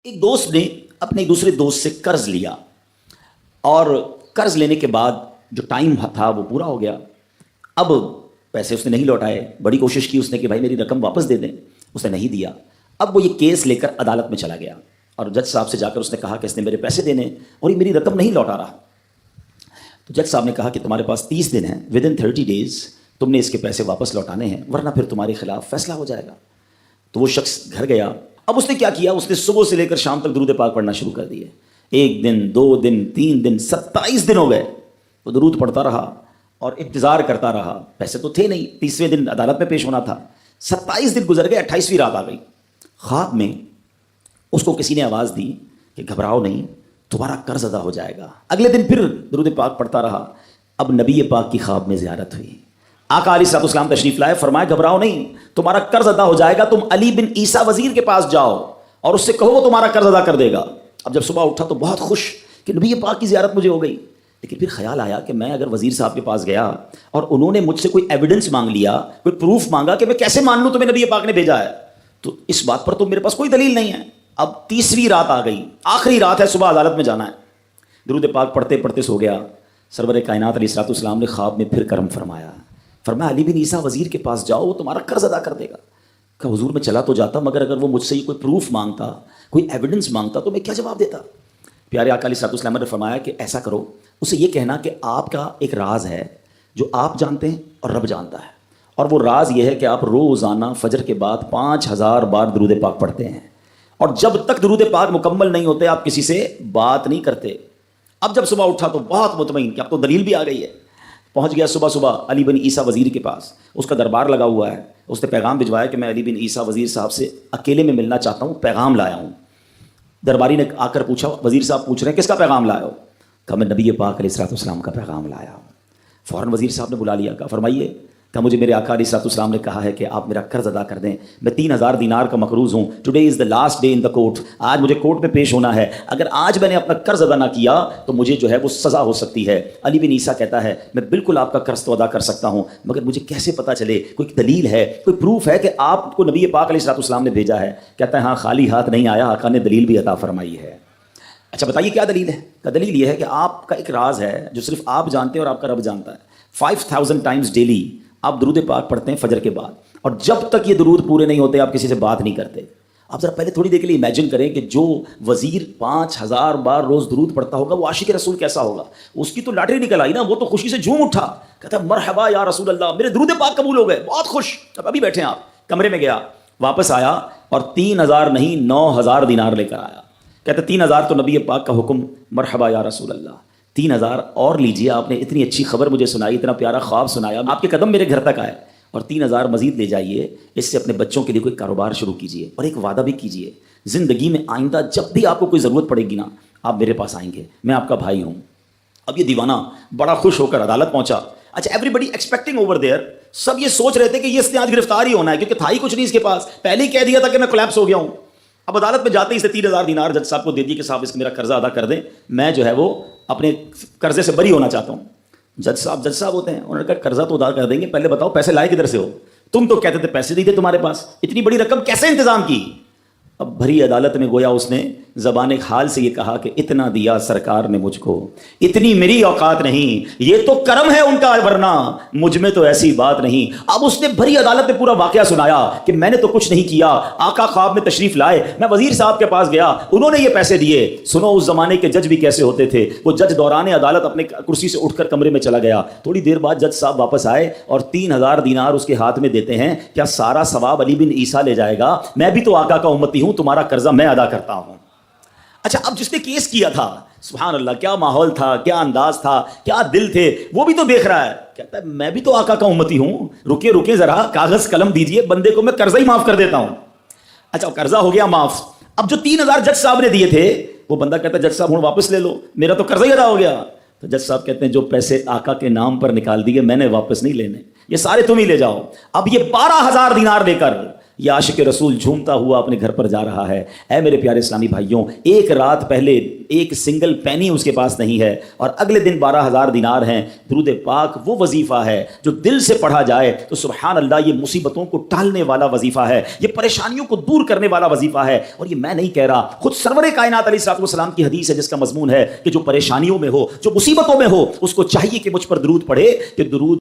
ایک دوست نے اپنے دوسرے دوست سے قرض لیا اور قرض لینے کے بعد جو ٹائم تھا وہ پورا ہو گیا. اب پیسے اس نے نہیں لوٹائے. بڑی کوشش کی اس نے کہ بھائی میری رقم واپس دے دیں. اس نے نہیں دیا. اب وہ یہ کیس لے کر عدالت میں چلا گیا اور جج صاحب سے جا کر اس نے کہا کہ اس نے میرے پیسے دینے اور یہ میری رقم نہیں لوٹا رہا. تو جج صاحب نے کہا کہ تمہارے پاس 30 دن ہیں, ود ان 30 days تم نے اس کے پیسے واپس لوٹانے ہیں ورنہ پھر تمہارے خلاف فیصلہ ہو جائے گا. تو وہ شخص گھر گیا. اب اس نے کیا کیا, اس نے صبح سے لے کر شام تک درود پاک پڑھنا شروع کر دیے. 1 دن 2 دن 3 دن 27 دن ہو گئے. وہ درود پڑھتا رہا اور انتظار کرتا رہا. پیسے تو تھے نہیں, 30ویں دن عدالت میں پیش ہونا تھا. 27 دن گزر گئے, 28ویں رات آ گئی. خواب میں اس کو کسی نے آواز دی کہ گھبراؤ نہیں, تمہارا قرض ادا ہو جائے گا. اگلے دن پھر درود پاک پڑھتا رہا. اب نبی پاک کی خواب میں زیارت ہوئی. آقا علیہ الصلوۃ والسلام تشریف لائے, فرمایا گھبراؤ نہیں, تمہارا قرض ادا ہو جائے گا. تم علی بن عیسیٰ وزیر کے پاس جاؤ اور اس سے کہو وہ تمہارا قرض ادا کر دے گا. اب جب صبح اٹھا تو بہت خوش کہ نبی پاک کی زیارت مجھے ہو گئی. لیکن پھر خیال آیا کہ میں اگر وزیر صاحب کے پاس گیا اور انہوں نے مجھ سے کوئی ایویڈنس مانگ لیا, کوئی پروف مانگا کہ میں کیسے مان لوں تمہیں نبی پاک نے بھیجا ہے, تو اس بات پر تو میرے پاس کوئی دلیل نہیں ہے. اب 30ویں رات آ گئی, آخری رات ہے, صبح عدالت میں جانا ہے. درود پاک پڑھتے پڑھتے سو گیا. سرور کائنات علیہ الصلوۃ والسلام نے خواب میں پھر کرم فرمایا. فرمایا علی بن عیسیٰ وزیر کے پاس جاؤ, وہ تمہارا قرض ادا کر دے گا. کہ حضور میں چلا تو جاتا, مگر اگر وہ مجھ سے کوئی پروف مانگتا, کوئی ایویڈنس مانگتا تو میں کیا جواب دیتا. پیارے آقا علیہ الصلوۃ والسلام نے فرمایا کہ ایسا کرو, اسے یہ کہنا کہ آپ کا ایک راز ہے جو آپ جانتے ہیں اور رب جانتا ہے, اور وہ راز یہ ہے کہ آپ روزانہ فجر کے بعد 5000 بار درود پاک پڑھتے ہیں, اور جب تک درود پاک مکمل نہیں ہوتے آپ کسی سے بات نہیں کرتے. اب جب صبح اٹھا تو بہت مطمئن کہ اب تو دلیل بھی آ گئی ہے. پہنچ گیا صبح صبح علی بن عیسیٰ وزیر کے پاس. اس کا دربار لگا ہوا ہے. اس نے پیغام بھجوایا کہ میں علی بن عیسیٰ وزیر صاحب سے اکیلے میں ملنا چاہتا ہوں, پیغام لایا ہوں. درباری نے آ کر پوچھا, وزیر صاحب پوچھ رہے ہیں کس کا پیغام لایا ہو؟ کہا میں نبی پاک علیہ الصلوۃ والسلام کا پیغام لایا ہوں. فوراً وزیر صاحب نے بلا لیا. کہا فرمائیے. کہ مجھے میرے آقا علیہ الصلوۃ والسلام نے کہا ہے کہ آپ میرا قرض ادا کر دیں. میں 3000 دینار کا مقروض ہوں. Today is the last day in the court. آج مجھے کورٹ میں پیش ہونا ہے. اگر آج میں نے اپنا قرض ادا نہ کیا تو مجھے جو ہے وہ سزا ہو سکتی ہے. علی بن عیسیٰ کہتا ہے میں بالکل آپ کا قرض تو ادا کر سکتا ہوں, مگر مجھے کیسے پتہ چلے, کوئی دلیل ہے, کوئی پروف ہے کہ آپ کو نبی پاک علیہ الصلوۃ والسلام نے بھیجا ہے؟ کہتا ہے ہاں, خالی ہاتھ نہیں آیا, آقا نے دلیل بھی عطا فرمائی ہے. اچھا بتائیے کیا دلیل ہے؟ کہ دلیل یہ ہے کہ آپ کا ایک راز ہے جو صرف آپ جانتے ہیں اور آپ کا رب جانتا ہے. 5000 ٹائمز ڈیلی آپ درود پاک پڑھتے ہیں فجر کے بعد, اور جب تک یہ درود پورے نہیں ہوتے آپ کسی سے بات نہیں کرتے. آپ ذرا پہلے تھوڑی دیر کے لیے امیجن کریں کہ جو وزیر 5000 بار روز درود پڑھتا ہوگا وہ عاشق رسول کیسا ہوگا. اس کی تو لاٹری نکل آئی نا, وہ تو خوشی سے جھوم اٹھا, کہتا ہے مرحبا یا رسول اللہ, میرے درود پاک قبول ہو گئے, بہت خوش. اب ابھی بیٹھے ہیں آپ. کمرے میں گیا, واپس آیا اور 3000 نہیں 9000 دینار لے کر آیا. کہتا 3000 تو نبی پاک کا حکم, مرحبا یا رسول اللہ, 3000 اور لیجیے, آپ نے اتنی اچھی خبر مجھے سنائی, اتنا پیارا خواب سنایا, آپ کے قدم میرے گھر تک آئے, اور 3000 مزید لے جائیے. اس سے اپنے بچوں کے لیے کوئی کاروبار شروع کیجیے, اور ایک وعدہ بھی کیجیے, زندگی میں آئندہ جب بھی آپ کو کوئی ضرورت پڑے گی نا, آپ میرے پاس آئیں گے, میں آپ کا بھائی ہوں. اب یہ دیوانہ بڑا خوش ہو کر عدالت پہنچا. اچھا everybody expecting over there, سب یہ سوچ رہے تھے کہ یہ اس نے آج گرفتار ہی ہونا ہے, کیونکہ تھا ہی کچھ نہیں اس کے پاس, پہلے ہی کہہ دیا تھا کہ میں کولیپس ہو گیا ہوں. اب عدالت میں جاتے ہی اس نے 3000 دینار جج صاحب کو دے دی کہ صاحب اس میرا قرضہ ادا کر دیں, میں جو ہے وہ اپنے قرضے سے بری ہونا چاہتا ہوں. جج صاحب ہوتے ہیں, انہوں نے کہا قرضہ تو ادا کر دیں گے, پہلے بتاؤ پیسے لائے کدھر سے ہو؟ تم تو کہتے تھے پیسے نہیں تھے تمہارے پاس, اتنی بڑی رقم کیسے انتظام کی؟ اب بھری عدالت میں گویا اس نے زبان حال سے یہ کہا کہ اتنا دیا سرکار نے مجھ کو, اتنی میری اوقات نہیں, یہ تو کرم ہے ان کا ورنہ مجھ میں تو ایسی بات نہیں. اب اس نے بھری عدالت میں پورا واقعہ سنایا کہ میں نے تو کچھ نہیں کیا, آقا خواب میں تشریف لائے, میں وزیر صاحب کے پاس گیا, انہوں نے یہ پیسے دیے. سنو اس زمانے کے جج بھی کیسے ہوتے تھے. وہ جج دوران عدالت اپنے کرسی سے اٹھ کر کمرے میں چلا گیا. تھوڑی دیر بعد جج صاحب واپس آئے اور 3000 دینار اس کے ہاتھ میں دیتے ہیں. کیا سارا ثواب علی بن عیسیٰ لے جائے گا؟ میں بھی تو آقا کا امتی ہوں, تمہارا قرضہ میں ادا کرتا ہوں. اچھا اب جس نے کیس کیا تھا, سبحان اللہ, کیا ماحول تھا, کیا انداز تھا, کیا دل تھے, وہ بھی تو دیکھ رہا ہے. کہتا ہے میں بھی تو آقا کا امتی ہوں, رکے ذرا, کاغذ قلم دیجئے, بندے کو میں قرضہ ہی معاف کر دیتا ہوں. اچھا قرضہ ہو گیا معاف. اب جو 3000 جج صاحب نے دیے تھے, وہ بندہ کہتا ہے جج صاحب ہوں واپس لے لو, میرا تو قرضہ ہی ادا ہو گیا. تو جج صاحب کہتے ہیں جو پیسے آقا کے نام پر نکال دیے میں نے واپس نہیں لینے, یہ سارے تم ہی لے جاؤ. اب یہ 12000 دینار لے کر یہ عاشق رسول جھومتا ہوا اپنے گھر پر جا رہا ہے. اے میرے پیارے اسلامی بھائیوں، ایک رات پہلے ایک سنگل پینی اس کے پاس نہیں ہے اور اگلے دن 12,000 دینار ہیں. درود پاک وہ وظیفہ ہے جو دل سے پڑھا جائے تو سبحان اللہ یہ مصیبتوں کو ٹالنے والا وظیفہ ہے، یہ پریشانیوں کو دور کرنے والا وظیفہ ہے. اور یہ میں نہیں کہہ رہا، خود سرور کائنات علیہ الصلوۃ والسلام کی حدیث ہے جس کا مضمون ہے کہ جو پریشانیوں میں ہو، جو مصیبتوں میں ہو، اس کو چاہیے کہ مجھ پر درود پڑھے کہ درود